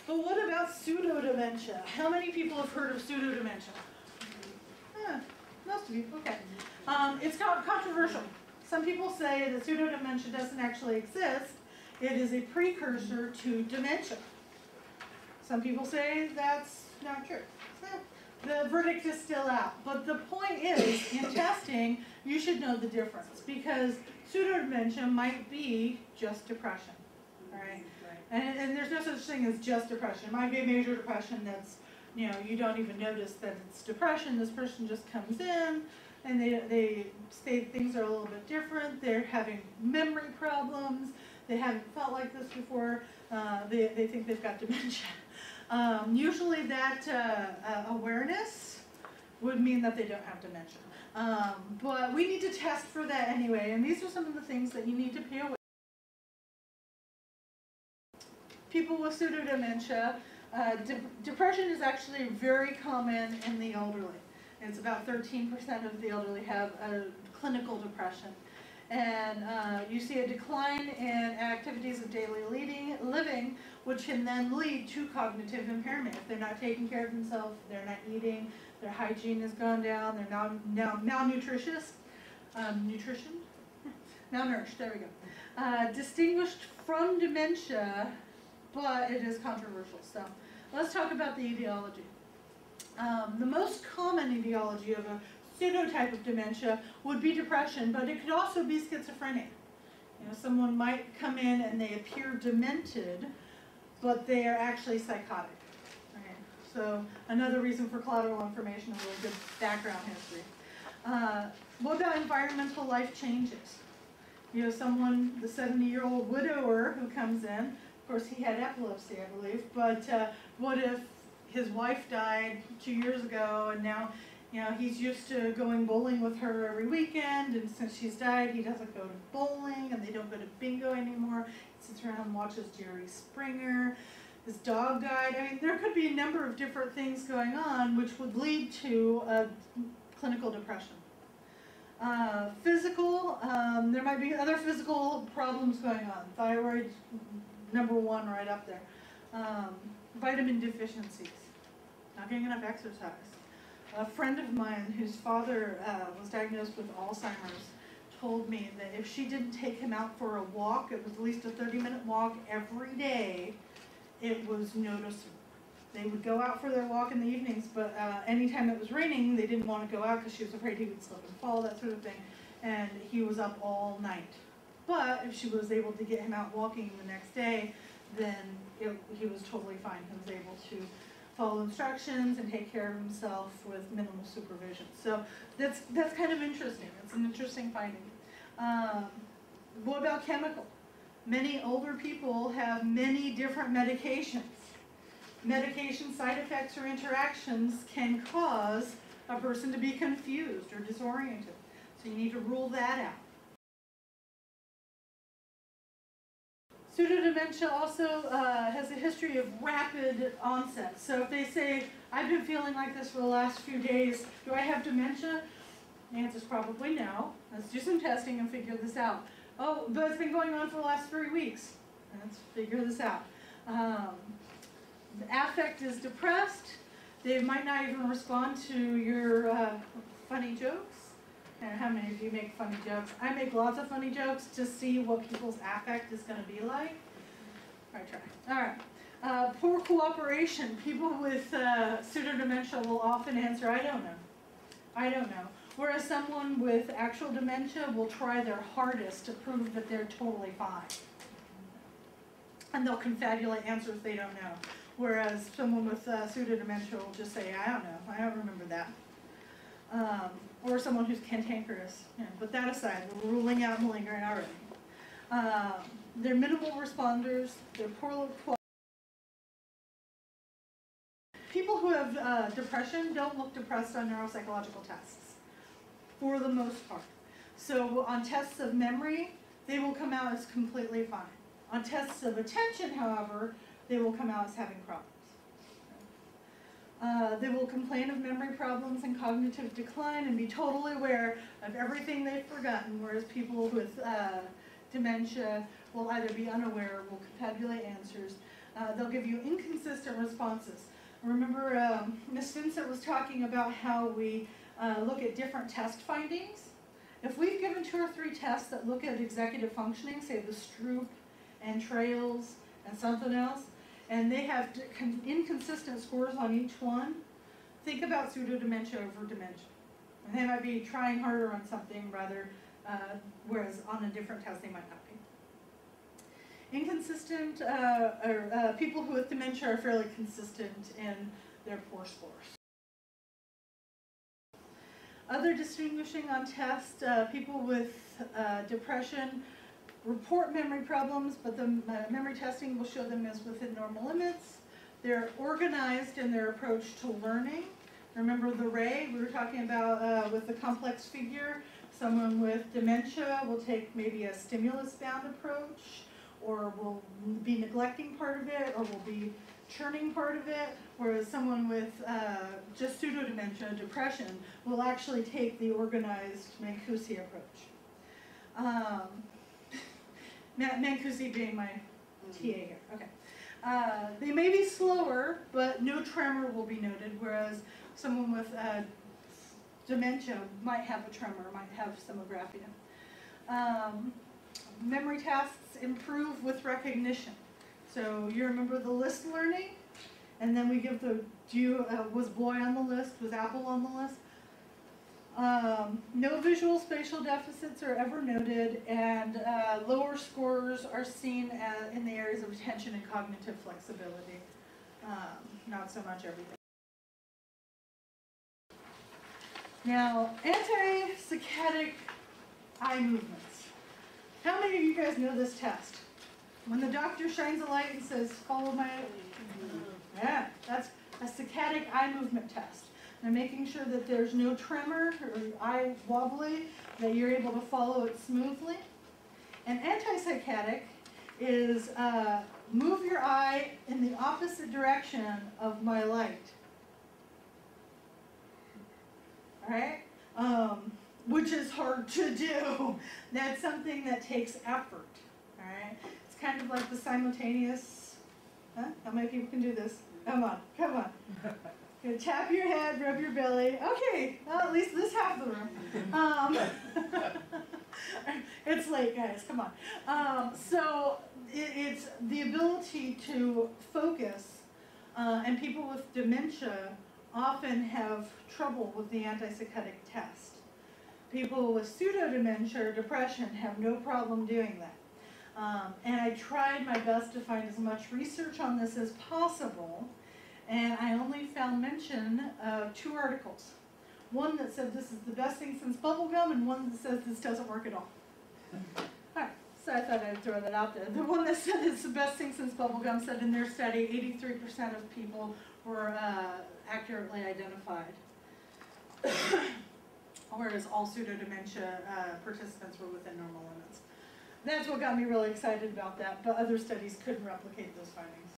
But what about pseudo-dementia? How many people have heard of pseudo-dementia? Most of you, okay. It's controversial. Some people say that pseudo-dementia doesn't actually exist. It is a precursor to dementia. Some people say that's not true. The verdict is still out. But the point is, in testing, you should know the difference, because pseudo-dementia might be just depression. Right? And there's no such thing as just depression. It might be a major depression that's, you don't even notice that it's depression. This person just comes in and they say things are a little bit different. They're having memory problems. They haven't felt like this before. They think they've got dementia. Usually that awareness would mean that they don't have dementia. But we need to test for that anyway. And these are some of the things that you need to pay away. People with pseudo-dementia, depression is actually very common in the elderly. It's about 13% of the elderly have a clinical depression. And you see a decline in activities of daily living, which can then lead to cognitive impairment. If they're not taking care of themselves, they're not eating, their hygiene has gone down, they're now malnutritious. Malnourished, there we go. Distinguished from dementia, but it is controversial. So let's talk about the etiology. The most common etiology of a pseudo-type of dementia would be depression, but it could also be schizophrenia. Someone might come in and they appear demented, but they are actually psychotic. Right? So another reason for collateral information, a really good background history. What about environmental life changes? Someone, the 70-year-old widower who comes in, of course he had epilepsy, I believe, but what if his wife died 2 years ago and now he's used to going bowling with her every weekend, and since she's died, he doesn't go to bowling, and they don't go to bingo anymore. He sits around and watches Jerry Springer. His dog died. I mean, there could be a number of different things going on which would lead to a clinical depression. Physical, there might be other physical problems going on. Thyroid, number one right up there. Vitamin deficiencies, not getting enough exercise. A friend of mine whose father was diagnosed with Alzheimer's told me that if she didn't take him out for a walk, it was at least a 30-minute walk every day, it was noticeable. They would go out for their walk in the evenings, but anytime it was raining, they didn't want to go out because she was afraid he would slip and fall, that sort of thing, and he was up all night. But if she was able to get him out walking the next day, then he was totally fine. He was able to follow instructions and take care of himself with minimal supervision. So that's kind of interesting. It's an interesting finding. What about chemical? Many older people have many different medications. Medication side effects or interactions can cause a person to be confused or disoriented. So you need to rule that out. Pseudo-dementia also has a history of rapid onset. So if they say, I've been feeling like this for the last few days, do I have dementia? The answer is probably no. Let's do some testing and figure this out. Oh, but it's been going on for the last 3 weeks. Let's figure this out. The affect is depressed. They might not even respond to your funny jokes. And how many of you make funny jokes? I make lots of funny jokes to see what people's affect is going to be like. I try. All right. Poor cooperation. People with pseudo-dementia will often answer, I don't know. I don't know. Whereas someone with actual dementia will try their hardest to prove that they're totally fine. And they'll confabulate answers they don't know. Whereas someone with pseudo-dementia will just say, I don't know. I don't remember that. Or someone who's cantankerous. But that aside, we're ruling out malingering already. They're minimal responders. They're poor. People who have depression don't look depressed on neuropsychological tests, for the most part. So on tests of memory, they will come out as completely fine. On tests of attention, however, they will come out as having problems. They will complain of memory problems and cognitive decline and be totally aware of everything they've forgotten, whereas people with dementia will either be unaware or will confabulate answers. They'll give you inconsistent responses. Remember, Ms. Vincent was talking about how we look at different test findings. If we've given 2 or 3 tests that look at executive functioning, say the Stroop and Trails and something else, and they have inconsistent scores on each one, think about pseudo-dementia over dementia. And they might be trying harder on something rather, whereas on a different test they might not be. Inconsistent, people who with dementia are fairly consistent in their poor scores. Other distinguishing on tests, people with depression report memory problems, but the memory testing will show them as within normal limits. They're organized in their approach to learning. Remember the ray we were talking about with the complex figure? Someone with dementia will take maybe a stimulus-bound approach, or will be neglecting part of it, or will be churning part of it, whereas someone with just pseudo-dementia, depression, will actually take the organized Mancusi approach. Mancusi being my TA here, okay. They may be slower, but no tremor will be noted, whereas someone with dementia might have a tremor, might have some agraphia. Memory tasks improve with recognition. So you remember the list learning, and then we give the, was boy on the list, was apple on the list? No visual spatial deficits are ever noted, and lower scores are seen in the areas of attention and cognitive flexibility. Not so much everything. Now, anti-saccadic eye movements. How many of you guys know this test? When the doctor shines a light and says, follow my, yeah, that's a saccadic eye movement test. They're making sure that there's no tremor or eye wobbly, that you're able to follow it smoothly. And anti-saccadic is move your eye in the opposite direction of my light. All right? Which is hard to do. That's something that takes effort. All right? It's kind of like the simultaneous, huh? How many people can do this? Come on, come on. Good. Tap your head, rub your belly. Okay, well, at least this half of the room. It's late, guys, come on. So it's the ability to focus, and people with dementia often have trouble with the anti-saccadic test. People with pseudo-dementia or depression have no problem doing that. And I tried my best to find as much research on this as possible, and I only found mention of 2 articles. One that said this is the best thing since bubblegum, and one that says this doesn't work at all. Alright, so I thought I'd throw that out there. The one that said it's the best thing since bubblegum said in their study 83% of people were accurately identified. Whereas all pseudo-dementia participants were within normal limits. That's what got me really excited about that, but other studies couldn't replicate those findings.